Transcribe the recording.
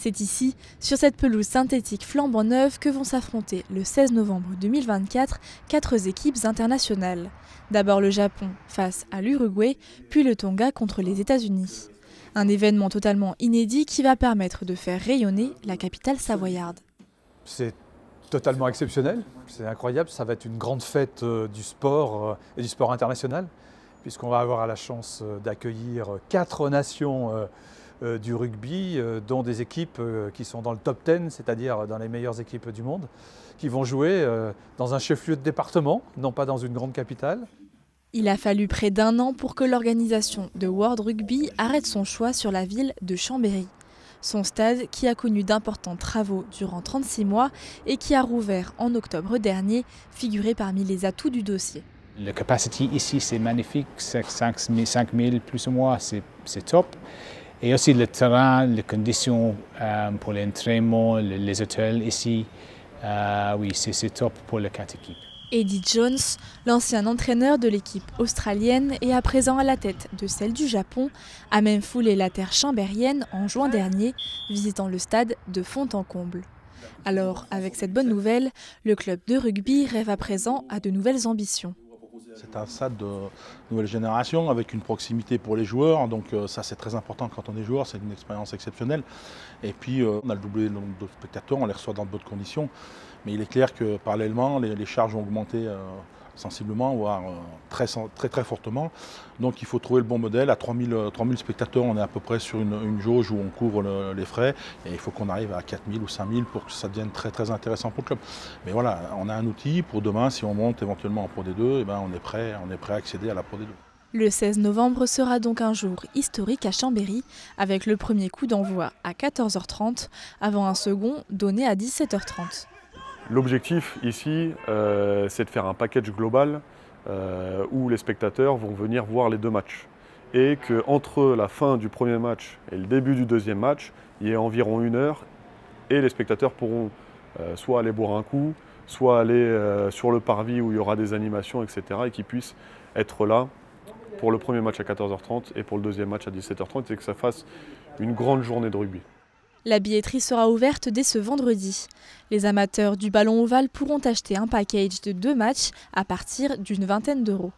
C'est ici, sur cette pelouse synthétique flambant neuve, que vont s'affronter le 16 novembre 2024 4 équipes internationales. D'abord le Japon face à l'Uruguay, puis le Tonga contre les États-Unis. Un événement totalement inédit qui va permettre de faire rayonner la capitale savoyarde. C'est totalement exceptionnel, c'est incroyable, ça va être une grande fête du sport et du sport international, puisqu'on va avoir la chance d'accueillir 4 nations du rugby, dont des équipes qui sont dans le top 10, c'est-à-dire dans les meilleures équipes du monde, qui vont jouer dans un chef-lieu de département, non pas dans une grande capitale. Il a fallu près d'1 an pour que l'organisation de World Rugby arrête son choix sur la ville de Chambéry. Son stade, qui a connu d'importants travaux durant 36 mois et qui a rouvert en octobre dernier, figurait parmi les atouts du dossier. La capacité ici, c'est magnifique, 5000 plus ou moins, c'est top. Et aussi le terrain, les conditions pour l'entraînement, les hôtels ici, oui, c'est top pour les 4 équipes. Eddie Jones, l'ancien entraîneur de l'équipe australienne et à présent à la tête de celle du Japon, a même foulé la terre chambérienne en juin dernier, visitant le stade de fond en comble. Alors, avec cette bonne nouvelle, le club de rugby rêve à présent à de nouvelles ambitions. C'est un stade de nouvelle génération avec une proximité pour les joueurs, donc ça c'est très important quand on est joueur, c'est une expérience exceptionnelle. Et puis on a le doublé le nombre de spectateurs, on les reçoit dans de bonnes conditions, mais il est clair que parallèlement les charges ont augmenté sensiblement, voire très fortement. Donc il faut trouver le bon modèle. À 3000 spectateurs, on est à peu près sur une jauge où on couvre les frais. Et il faut qu'on arrive à 4000 ou 5000 pour que ça devienne très intéressant pour le club. Mais voilà, on a un outil pour demain, si on monte éventuellement en Pro D2, eh ben on est prêt à accéder à la Pro D2. Le 16 novembre sera donc un jour historique à Chambéry, avec le premier coup d'envoi à 14h30, avant un second donné à 17h30. L'objectif ici, c'est de faire un package global où les spectateurs vont venir voir les 2 matchs. Et qu'entre la fin du premier match et le début du deuxième match, il y ait environ 1 heure et les spectateurs pourront soit aller boire un coup, soit aller sur le parvis où il y aura des animations, etc. et qu'ils puissent être là pour le premier match à 14h30 et pour le deuxième match à 17h30 et que ça fasse une grande journée de rugby. La billetterie sera ouverte dès ce vendredi. Les amateurs du ballon ovale pourront acheter un package de 2 matchs à partir d'une vingtaine d'euros.